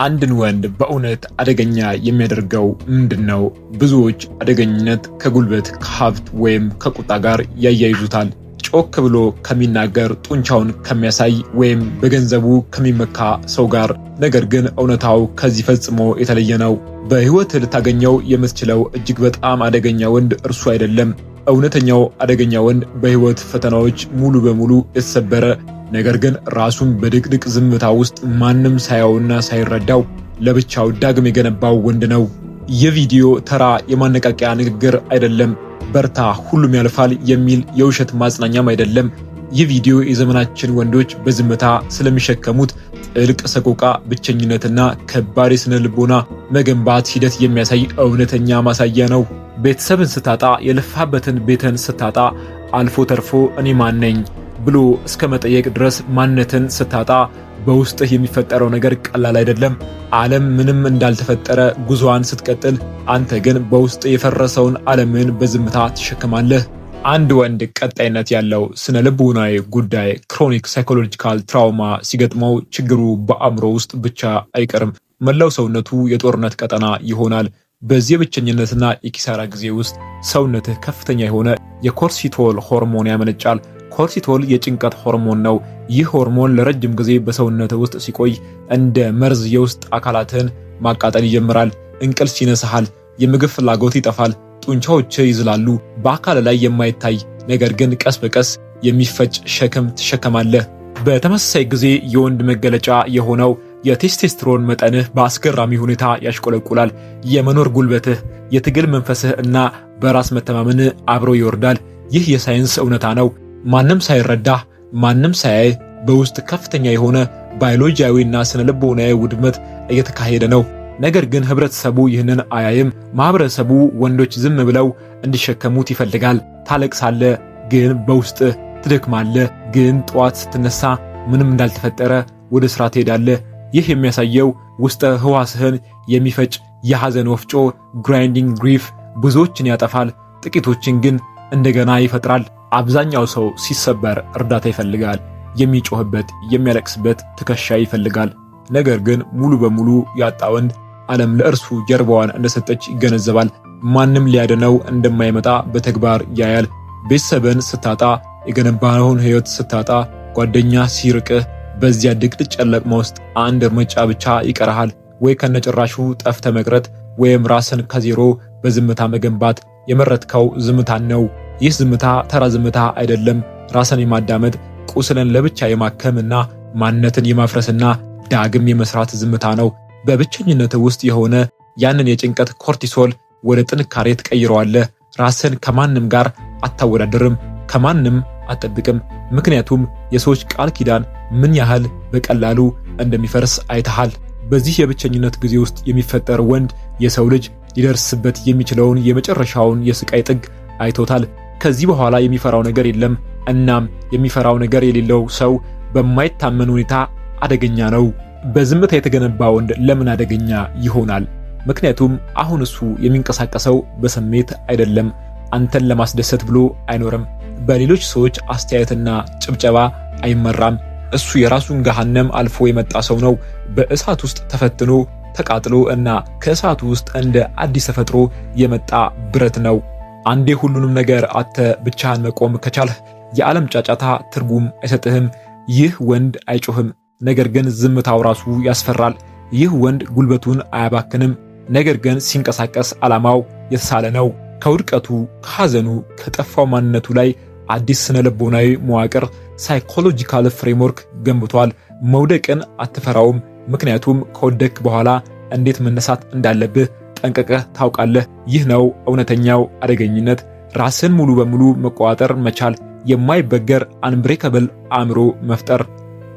አንድን ወንድ በእውነት አደገኛ የሚያደርገው ምንድነው? ብዙዎች አደገኝነት ከጉልበት፣ ከሀብት ወይም ከቁጣ ጋር ያያይዙታል። ጮክ ብሎ ከሚናገር፣ ጡንቻውን ከሚያሳይ ወይም በገንዘቡ ከሚመካ ሰው ጋር። ነገር ግን እውነታው ከዚህ ፈጽሞ የተለየ ነው። በህይወት ልታገኘው የምትችለው እጅግ በጣም አደገኛ ወንድ እርሱ አይደለም። እውነተኛው አደገኛ ወንድ በህይወት ፈተናዎች ሙሉ በሙሉ የተሰበረ፣ ነገር ግን ራሱን በድቅድቅ ዝምታ ውስጥ ማንም ሳያውና ሳይረዳው ለብቻው ዳግም የገነባው ወንድ ነው። ይህ ቪዲዮ ተራ የማነቃቂያ ንግግር አይደለም። በርታ፣ ሁሉም ያልፋል የሚል የውሸት ማጽናኛም አይደለም። ይህ ቪዲዮ የዘመናችን ወንዶች በዝምታ ስለሚሸከሙት ጥልቅ ሰቆቃ፣ ብቸኝነትና ከባድ የስነ ልቦና መገንባት ሂደት የሚያሳይ እውነተኛ ማሳያ ነው። ቤተሰብን ስታጣ፣ የለፋበትን ቤትን ስታጣ፣ አልፎ ተርፎ እኔ ማን ነኝ ብሎ እስከ መጠየቅ ድረስ ማንነትን ስታጣ በውስጥህ የሚፈጠረው ነገር ቀላል አይደለም። ዓለም ምንም እንዳልተፈጠረ ጉዞዋን ስትቀጥል፣ አንተ ግን በውስጥ የፈረሰውን ዓለምን በዝምታ ትሸከማለህ። አንድ ወንድ ቀጣይነት ያለው ስነ ልቦናዊ ጉዳይ ክሮኒክ ሳይኮሎጂካል ትራውማ ሲገጥመው ችግሩ በአእምሮ ውስጥ ብቻ አይቀርም፣ መላው ሰውነቱ የጦርነት ቀጠና ይሆናል። በዚህ የብቸኝነትና የኪሳራ ጊዜ ውስጥ ሰውነትህ ከፍተኛ የሆነ የኮርቲሶል ሆርሞን ያመነጫል። ኮርቲሶል የጭንቀት ሆርሞን ነው። ይህ ሆርሞን ለረጅም ጊዜ በሰውነት ውስጥ ሲቆይ እንደ መርዝ የውስጥ አካላትን ማቃጠል ይጀምራል። እንቅልፍ ይነሳሃል፣ የምግብ ፍላጎት ይጠፋል፣ ጡንቻዎች ይዝላሉ። በአካል ላይ የማይታይ ነገር ግን ቀስ በቀስ የሚፈጭ ሸክም ትሸከማለህ። በተመሳሳይ ጊዜ የወንድ መገለጫ የሆነው የቴስቴስትሮን መጠንህ በአስገራሚ ሁኔታ ያሽቆለቁላል። የመኖር ጉልበትህ፣ የትግል መንፈስህ እና በራስ መተማመንህ አብረው ይወርዳል። ይህ የሳይንስ እውነታ ነው። ማንም ሳይረዳህ፣ ማንም ሳያይ በውስጥ ከፍተኛ የሆነ ባዮሎጂያዊና ስነ ልቦናዊ ውድመት እየተካሄደ ነው። ነገር ግን ህብረተሰቡ ይህንን አያይም። ማህበረሰቡ ወንዶች ዝም ብለው እንዲሸከሙት ይፈልጋል። ታለቅሳለህ፣ ግን በውስጥህ ትደክማለህ። ግን ጠዋት ስትነሳ ምንም እንዳልተፈጠረ ወደ ስራ ትሄዳለህ። ይህ የሚያሳየው ውስጠ ህዋስህን የሚፈጭ የሐዘን ወፍጮ ግራይንዲንግ ግሪፍ ብዙዎችን ያጠፋል፣ ጥቂቶችን ግን እንደገና ይፈጥራል። አብዛኛው ሰው ሲሰበር እርዳታ ይፈልጋል። የሚጮህበት፣ የሚያለቅስበት ትከሻ ይፈልጋል። ነገር ግን ሙሉ በሙሉ ያጣ ወንድ ዓለም ለእርሱ ጀርባዋን እንደሰጠች ይገነዘባል። ማንም ሊያድነው እንደማይመጣ በተግባር ያያል። ቤተሰብን ስታጣ፣ የገነባውን ህይወት ስታጣ፣ ጓደኛ ሲርቅህ፣ በዚያ ድቅድቅ ጨለማ ውስጥ አንድ እርምጃ ብቻ ይቀርሃል። ወይ ከነጭራሹ ጠፍተ መቅረት ወይም ራስን ከዜሮ በዝምታ መገንባት። የመረጥከው ዝምታን ነው። ይህ ዝምታ ተራ ዝምታ አይደለም። ራስን የማዳመጥ ቁስልን ለብቻ የማከምና ማንነትን የማፍረስና ዳግም የመስራት ዝምታ ነው። በብቸኝነት ውስጥ የሆነ ያንን የጭንቀት ኮርቲሶል ወደ ጥንካሬ ትቀይረዋለህ። ራስን ከማንም ጋር አታወዳድርም፣ ከማንም አትጠብቅም። ምክንያቱም የሰዎች ቃል ኪዳን ምን ያህል በቀላሉ እንደሚፈርስ አይተሃል። በዚህ የብቸኝነት ጊዜ ውስጥ የሚፈጠር ወንድ የሰው ልጅ ሊደርስበት የሚችለውን የመጨረሻውን የስቃይ ጥግ አይቶታል። ከዚህ በኋላ የሚፈራው ነገር የለም። እናም የሚፈራው ነገር የሌለው ሰው በማይታመን ሁኔታ አደገኛ ነው። በዝምታ የተገነባ ወንድ ለምን አደገኛ ይሆናል? ምክንያቱም አሁን እሱ የሚንቀሳቀሰው በስሜት አይደለም። አንተን ለማስደሰት ብሎ አይኖርም። በሌሎች ሰዎች አስተያየትና ጭብጨባ አይመራም። እሱ የራሱን ገሃነም አልፎ የመጣ ሰው ነው። በእሳት ውስጥ ተፈትኖ ተቃጥሎ እና ከእሳቱ ውስጥ እንደ አዲስ ተፈጥሮ የመጣ ብረት ነው። አንዴ ሁሉንም ነገር አተ ብቻህን መቆም ከቻልህ የዓለም ጫጫታ ትርጉም አይሰጥህም። ይህ ወንድ አይጮህም፣ ነገር ግን ዝምታው ራሱ ያስፈራል። ይህ ወንድ ጉልበቱን አያባክንም፣ ነገር ግን ሲንቀሳቀስ ዓላማው የተሳለ ነው። ከውድቀቱ፣ ከሐዘኑ፣ ከጠፋው ማንነቱ ላይ አዲስ ስነ ልቦናዊ መዋቅር ሳይኮሎጂካል ፍሬምወርክ ገንብቷል። መውደቅን አትፈራውም፣ ምክንያቱም ከወደክ በኋላ እንዴት መነሳት እንዳለብህ ጠንቅቀህ ታውቃለህ። ይህ ነው እውነተኛው አደገኝነት። ራስን ሙሉ በሙሉ መቆጣጠር መቻል፣ የማይበገር አንብሬከብል አእምሮ መፍጠር።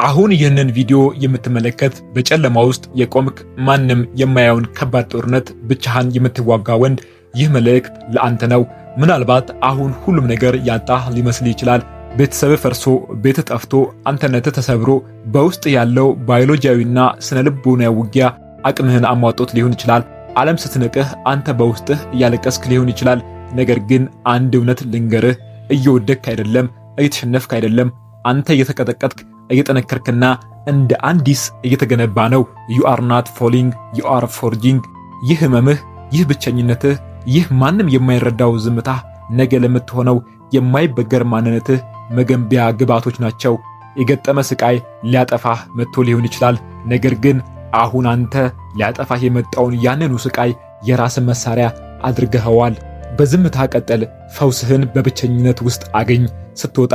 አሁን ይህንን ቪዲዮ የምትመለከት በጨለማ ውስጥ የቆምክ ማንም የማያውን ከባድ ጦርነት ብቻህን የምትዋጋ ወንድ፣ ይህ መልእክት ለአንተ ነው። ምናልባት አሁን ሁሉም ነገር ያጣህ ሊመስል ይችላል። ቤተሰብ ፈርሶ፣ ቤት ጠፍቶ፣ አንተነት ተሰብሮ፣ በውስጥ ያለው ባዮሎጂያዊና ስነ ልቦናዊ ውጊያ አቅምህን አሟጦት ሊሆን ይችላል። ዓለም ስትንቅህ አንተ በውስጥህ እያለቀስክ ሊሆን ይችላል። ነገር ግን አንድ እውነት ልንገርህ፣ እየወደቅክ አይደለም፣ እየተሸነፍክ አይደለም። አንተ እየተቀጠቀጥክ እየጠነከርክና እንደ አንዲስ እየተገነባ ነው። you are not falling, you are forging። ይህ ህመምህ፣ ይህ ብቸኝነትህ፣ ይህ ማንም የማይረዳው ዝምታህ ነገ ለምትሆነው የማይበገር ማንነትህ መገንቢያ ግብዓቶች ናቸው። የገጠመ ስቃይ ሊያጠፋህ መጥቶ ሊሆን ይችላል። ነገር ግን አሁን አንተ ሊያጠፋህ የመጣውን ያንኑ ስቃይ የራስን መሳሪያ አድርገኸዋል። በዝምታ ቀጠል። ፈውስህን በብቸኝነት ውስጥ አገኝ። ስትወጣ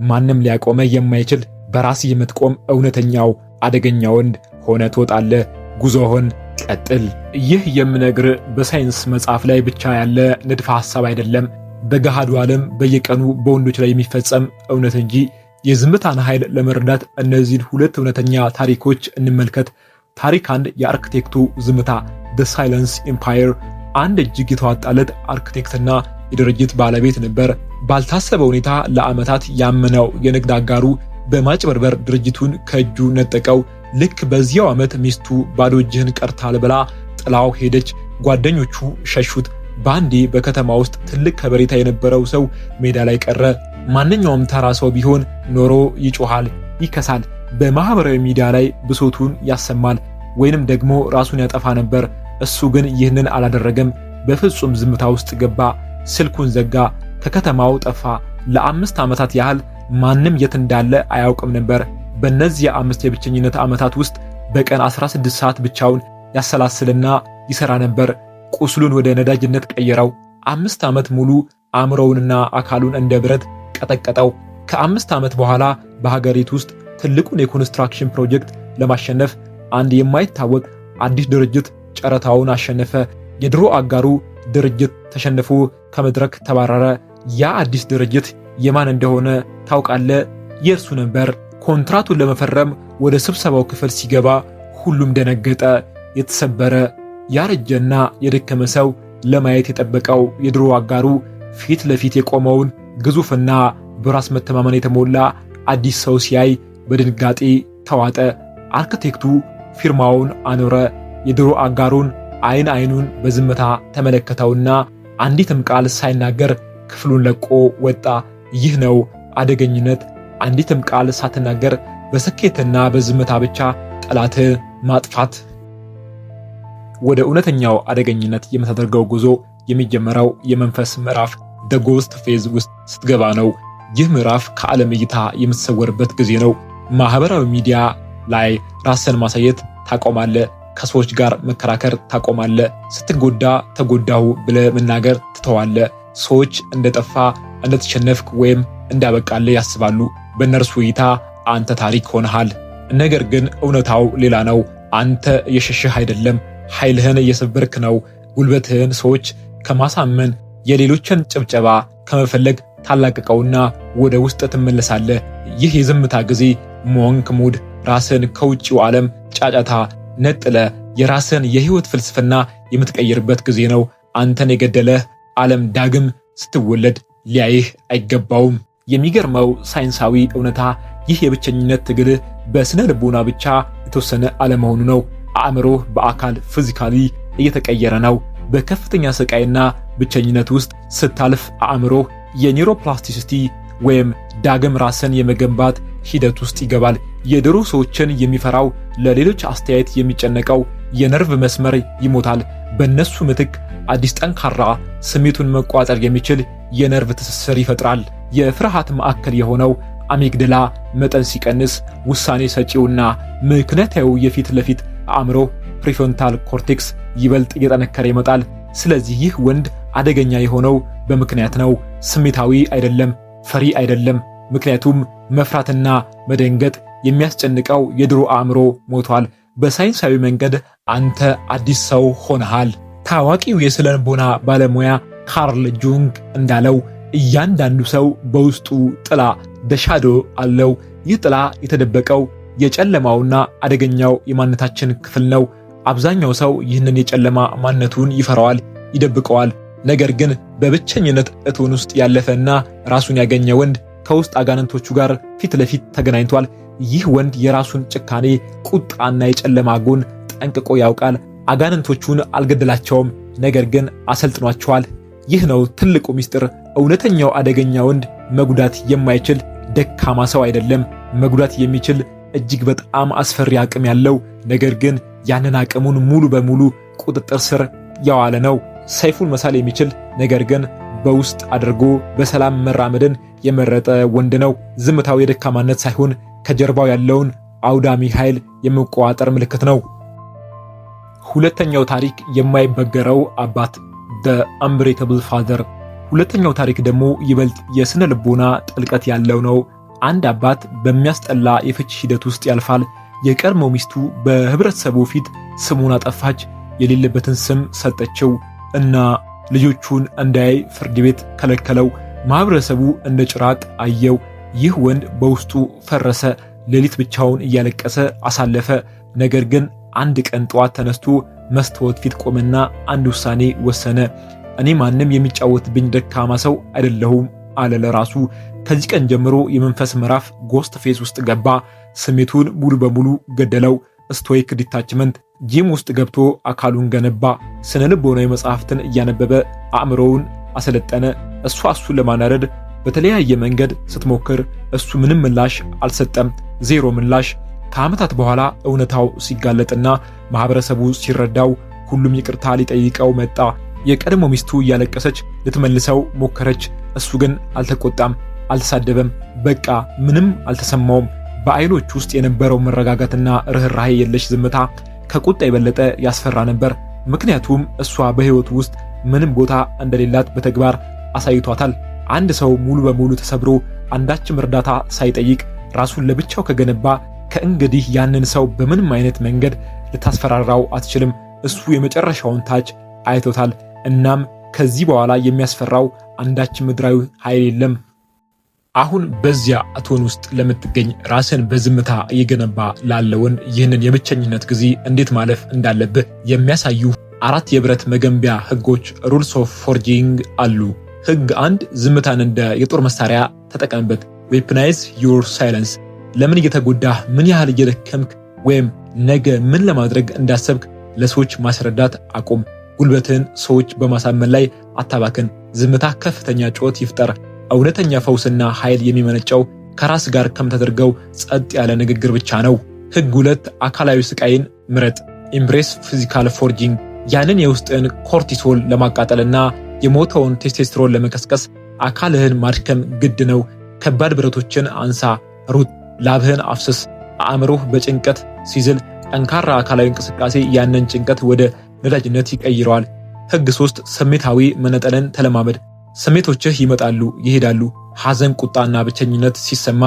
ማንም ሊያቆመ የማይችል በራስህ የምትቆም እውነተኛው አደገኛ ወንድ ሆነ ትወጣለህ። ጉዞህን ቀጥል። ይህ የምነግር በሳይንስ መጽሐፍ ላይ ብቻ ያለ ንድፈ ሐሳብ አይደለም። በገሃዱ ዓለም በየቀኑ በወንዶች ላይ የሚፈጸም እውነት እንጂ። የዝምታን ኃይል ለመረዳት እነዚህን ሁለት እውነተኛ ታሪኮች እንመልከት። ታሪክ 1 የአርክቴክቱ ዝምታ The Silence Empire። አንድ እጅግ የተዋጣለት አርክቴክትና የድርጅት ባለቤት ነበር። ባልታሰበ ሁኔታ ለዓመታት ያመነው የንግድ አጋሩ በማጭበርበር ድርጅቱን ከእጁ ነጠቀው። ልክ በዚያው ዓመት ሚስቱ ባዶ እጅህን ቀርታል ብላ ጥላው ሄደች። ጓደኞቹ ሸሹት። በአንዴ በከተማ ውስጥ ትልቅ ከበሬታ የነበረው ሰው ሜዳ ላይ ቀረ። ማንኛውም ተራ ሰው ቢሆን ኖሮ ይጮሃል፣ ይከሳል፣ በማህበራዊ ሚዲያ ላይ ብሶቱን ያሰማል፣ ወይንም ደግሞ ራሱን ያጠፋ ነበር። እሱ ግን ይህንን አላደረገም። በፍጹም ዝምታ ውስጥ ገባ። ስልኩን ዘጋ። ከከተማው ጠፋ። ለ5 ዓመታት ያህል ማንም የት እንዳለ አያውቅም ነበር። በእነዚያ 5 የብቸኝነት ዓመታት ውስጥ በቀን 16 ሰዓት ብቻውን ያሰላስልና ይሰራ ነበር። ቁስሉን ወደ ነዳጅነት ቀየረው። 5 ዓመት ሙሉ አእምሮውንና አካሉን እንደ ብረት ቀጠቀጠው። ከ5 ዓመት በኋላ በሀገሪቱ ውስጥ ትልቁን የኮንስትራክሽን ፕሮጀክት ለማሸነፍ አንድ የማይታወቅ አዲስ ድርጅት ጨረታውን አሸነፈ። የድሮ አጋሩ ድርጅት ተሸንፎ ከመድረክ ተባረረ። ያ አዲስ ድርጅት የማን እንደሆነ ታውቃለህ? የእርሱ ነበር። ኮንትራቱን ለመፈረም ወደ ስብሰባው ክፍል ሲገባ ሁሉም ደነገጠ። የተሰበረ ያረጀና የደከመ ሰው ለማየት የጠበቀው የድሮ አጋሩ ፊት ለፊት የቆመውን ግዙፍና በራስ መተማመን የተሞላ አዲስ ሰው ሲያይ በድንጋጤ ተዋጠ። አርክቴክቱ ፊርማውን አኖረ። የድሮ አጋሩን አይኑን በዝምታ ተመለከተውና አንዲትም ቃል ሳይናገር ክፍሉን ለቆ ወጣ። ይህ ነው አደገኝነት። አንዲትም ቃል ሳትናገር በስኬትና በዝምታ ብቻ ጠላትህ ማጥፋት። ወደ እውነተኛው አደገኝነት የምታደርገው ጉዞ የሚጀመረው የመንፈስ ምዕራፍ The Ghost Phase ውስጥ ስትገባ ነው። ይህ ምዕራፍ ከዓለም እይታ የምትሰወርበት ጊዜ ነው። ማህበራዊ ሚዲያ ላይ ራስን ማሳየት ታቆማለህ። ከሰዎች ጋር መከራከር ታቆማለህ። ስትጎዳ ተጎዳሁ ብለህ መናገር ትተዋለህ። ሰዎች እንደጠፋ፣ እንደተሸነፍክ ወይም እንዳበቃልህ ያስባሉ። በእነርሱ እይታ አንተ ታሪክ ሆነሃል። ነገር ግን እውነታው ሌላ ነው። አንተ እየሸሸህ አይደለም፣ ኃይልህን እየሰበርክ ነው። ጉልበትህን ሰዎች ከማሳመን የሌሎችን ጭብጨባ ከመፈለግ ታላቅቀውና ወደ ውስጥ ትመለሳለህ። ይህ የዝምታ ጊዜ ሞንክ ሙድ፣ ራስን ከውጭው ዓለም ጫጫታ ነጥለ የራስን የህይወት ፍልስፍና የምትቀይርበት ጊዜ ነው። አንተን የገደለህ ዓለም ዳግም ስትወለድ ሊያይህ አይገባውም። የሚገርመው ሳይንሳዊ እውነታ ይህ የብቸኝነት ትግልህ በስነ ልቦና ብቻ የተወሰነ አለመሆኑ ነው። አእምሮህ በአካል ፊዚካሊ እየተቀየረ ነው። በከፍተኛ ስቃይና ብቸኝነት ውስጥ ስታልፍ አእምሮህ የኒውሮፕላስቲሲቲ ወይም ዳግም ራስን የመገንባት ሂደት ውስጥ ይገባል። የድሮ ሰዎችን የሚፈራው ለሌሎች አስተያየት የሚጨነቀው የነርቭ መስመር ይሞታል። በእነሱ ምትክ አዲስ ጠንካራ ስሜቱን መቋጠር የሚችል የነርቭ ትስስር ይፈጥራል። የፍርሃት ማዕከል የሆነው አሚግደላ መጠን ሲቀንስ ውሳኔ ሰጪውና ምክንያታዊው የፊት ለፊት አእምሮ ፕሪፍሮንታል ኮርቴክስ ይበልጥ እየጠነከረ ይመጣል። ስለዚህ ይህ ወንድ አደገኛ የሆነው በምክንያት ነው። ስሜታዊ አይደለም፣ ፈሪ አይደለም። ምክንያቱም መፍራትና መደንገጥ የሚያስጨንቀው የድሮ አእምሮ ሞቷል። በሳይንሳዊ መንገድ አንተ አዲስ ሰው ሆነሃል። ታዋቂው የስነልቦና ባለሙያ ካርል ጁንግ እንዳለው እያንዳንዱ ሰው በውስጡ ጥላ ደሻዶ አለው። ይህ ጥላ የተደበቀው የጨለማውና አደገኛው የማንነታችን ክፍል ነው። አብዛኛው ሰው ይህንን የጨለማ ማንነቱን ይፈራዋል፣ ይደብቀዋል። ነገር ግን በብቸኝነት እቶን ውስጥ ያለፈና ራሱን ያገኘ ወንድ ከውስጥ አጋንንቶቹ ጋር ፊት ለፊት ተገናኝቷል። ይህ ወንድ የራሱን ጭካኔ፣ ቁጣና የጨለማ ጎን ጠንቅቆ ያውቃል። አጋንንቶቹን አልገደላቸውም፣ ነገር ግን አሰልጥኗቸዋል። ይህ ነው ትልቁ ምስጢር። እውነተኛው አደገኛ ወንድ መጉዳት የማይችል ደካማ ሰው አይደለም። መጉዳት የሚችል እጅግ በጣም አስፈሪ አቅም ያለው ነገር ግን ያንን አቅሙን ሙሉ በሙሉ ቁጥጥር ስር ያዋለ ነው። ሰይፉን መሳል የሚችል ነገር ግን በውስጥ አድርጎ በሰላም መራመድን የመረጠ ወንድ ነው። ዝምታው የደካማነት ሳይሆን ከጀርባው ያለውን አውዳሚ ኃይል የመቆጣጠር ምልክት ነው። ሁለተኛው ታሪክ የማይበገረው አባት the unbreakable father። ሁለተኛው ታሪክ ደግሞ ይበልጥ የስነ ልቦና ጥልቀት ያለው ነው። አንድ አባት በሚያስጠላ የፍቺ ሂደት ውስጥ ያልፋል። የቀድሞ ሚስቱ በህብረተሰቡ ፊት ስሙን አጠፋች፣ የሌለበትን ስም ሰጠችው እና ልጆቹን እንዳያይ ፍርድ ቤት ከለከለው። ማህበረሰቡ እንደ ጭራቅ አየው። ይህ ወንድ በውስጡ ፈረሰ። ሌሊት ብቻውን እያለቀሰ አሳለፈ። ነገር ግን አንድ ቀን ጠዋት ተነስቶ መስታወት ፊት ቆመና አንድ ውሳኔ ወሰነ። እኔ ማንም የሚጫወትብኝ ደካማ ሰው አይደለሁም አለ ለራሱ። ከዚህ ቀን ጀምሮ የመንፈስ ምዕራፍ ጎስት ፌስ ውስጥ ገባ። ስሜቱን ሙሉ በሙሉ ገደለው። ስቶይክ ዲታችመንት ጂም ውስጥ ገብቶ አካሉን ገነባ። ስነ ልቦናዊ መጽሐፍትን እያነበበ አእምሮውን አሰለጠነ። እሱን ለማናረድ በተለያየ መንገድ ስትሞክር እሱ ምንም ምላሽ አልሰጠም። ዜሮ ምላሽ። ከዓመታት በኋላ እውነታው ሲጋለጥና ማህበረሰቡ ሲረዳው ሁሉም ይቅርታ ሊጠይቀው መጣ። የቀድሞ ሚስቱ እያለቀሰች ልትመልሰው ሞከረች። እሱ ግን አልተቆጣም፣ አልተሳደበም። በቃ ምንም አልተሰማውም። በአይኖች ውስጥ የነበረው መረጋጋትና ርህራሄ የለሽ ዝምታ ከቁጣ የበለጠ ያስፈራ ነበር። ምክንያቱም እሷ በህይወቱ ውስጥ ምንም ቦታ እንደሌላት በተግባር አሳይቷታል። አንድ ሰው ሙሉ በሙሉ ተሰብሮ አንዳችም እርዳታ ሳይጠይቅ ራሱን ለብቻው ከገነባ ከእንግዲህ ያንን ሰው በምንም አይነት መንገድ ልታስፈራራው አትችልም። እሱ የመጨረሻውን ታች አይቶታል። እናም ከዚህ በኋላ የሚያስፈራው አንዳችም ምድራዊ ኃይል የለም። አሁን በዚያ እቶን ውስጥ ለምትገኝ ራስን በዝምታ እየገነባ ላለ ወንድ ይህንን የብቸኝነት ጊዜ እንዴት ማለፍ እንዳለብህ የሚያሳዩ 4 የብረት መገንቢያ ህጎች ሩልስ ኦፍ ፎርጂንግ አሉ። ህግ 1 ዝምታን እንደ የጦር መሳሪያ ተጠቀምበት። ዌፕናይዝ ዩር ሳይለንስ። ለምን እየተጎዳህ፣ ምን ያህል እየደከምክ ወይም ነገ ምን ለማድረግ እንዳሰብክ ለሰዎች ማስረዳት አቁም። ጉልበትን ሰዎች በማሳመን ላይ አታባክን። ዝምታ ከፍተኛ ጩኸት ይፍጠር። እውነተኛ ፈውስና ኃይል የሚመነጨው ከራስ ጋር ከምታደርገው ጸጥ ያለ ንግግር ብቻ ነው። ህግ 2 አካላዊ ስቃይን ምረጥ። ኢምብሬስ ፊዚካል ፎርጂንግ። ያንን የውስጥን ኮርቲሶል ለማቃጠልና የሞተውን ቴስቴስትሮን ለመቀስቀስ አካልህን ማድከም ግድ ነው። ከባድ ብረቶችን አንሳ፣ ሩጥ፣ ላብህን አፍስስ። አእምሮህ በጭንቀት ሲዝል ጠንካራ አካላዊ እንቅስቃሴ ያንን ጭንቀት ወደ ነዳጅነት ይቀይረዋል። ህግ 3 ስሜታዊ መነጠልን ተለማመድ። ስሜቶችህ ይመጣሉ፣ ይሄዳሉ። ሐዘን፣ ቁጣና ብቸኝነት ሲሰማ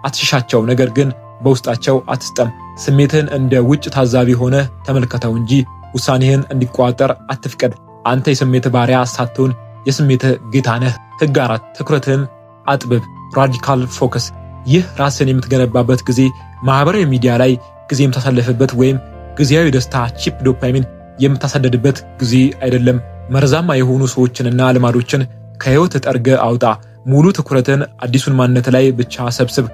አትሽሻቸው፣ ነገር ግን በውስጣቸው አትስጠም። ስሜትህን እንደ ውጭ ታዛቢ ሆነ ተመልከተው እንጂ ውሳኔህን እንዲቋጠር አትፍቀድ። አንተ የስሜት ባሪያ ሳትሆን የስሜት ጌታ ነህ። ህግ 4 ትኩረትህን አጥብብ። ራዲካል ፎከስ። ይህ ራስን የምትገነባበት ጊዜ ማህበራዊ ሚዲያ ላይ ጊዜ የምታሳልፍበት ወይም ጊዜያዊ ደስታ ቺፕ ዶፓሚን የምታሳደድበት ጊዜ አይደለም። መርዛማ የሆኑ ሰዎችንና ልማዶችን ከህይወት ጠርገ አውጣ። ሙሉ ትኩረትን አዲሱን ማንነት ላይ ብቻ ሰብስብ።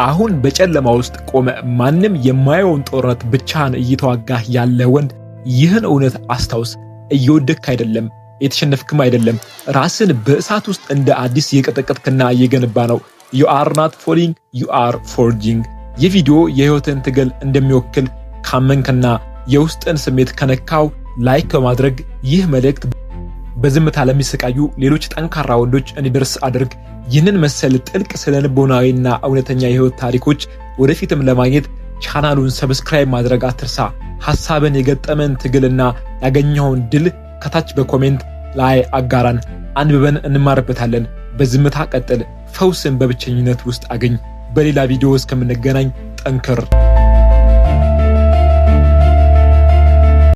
አሁን በጨለማ ውስጥ ቆመ ማንም የማየውን ጦርነት ብቻህን እየተዋጋህ ያለ ወንድ ይህን እውነት አስታውስ። እየወደቅክ አይደለም፣ የተሸነፍክም አይደለም። ራስን በእሳት ውስጥ እንደ አዲስ እየቀጠቀጥክና እየገነባ ነው። you are not falling, you are forging። ይህ ቪዲዮ የህይወትን ትግል እንደሚወክል ካመንክና የውስጥን ስሜት ከነካው ላይክ በማድረግ ይህ መልእክት በዝምታ ለሚሰቃዩ ሌሎች ጠንካራ ወንዶች እንዲደርስ አድርግ። ይህንን መሰል ጥልቅ ስነ ልቦናዊና እውነተኛ የህይወት ታሪኮች ወደፊትም ለማግኘት ቻናሉን ሰብስክራይብ ማድረግ አትርሳ። ሐሳብን፣ የገጠመን ትግልና ያገኘውን ድል ከታች በኮሜንት ላይ አጋራን። አንብበን እንማርበታለን። በዝምታ ቀጥል። ፈውስን በብቸኝነት ውስጥ አገኝ። በሌላ ቪዲዮ እስከምንገናኝ ጠንክር።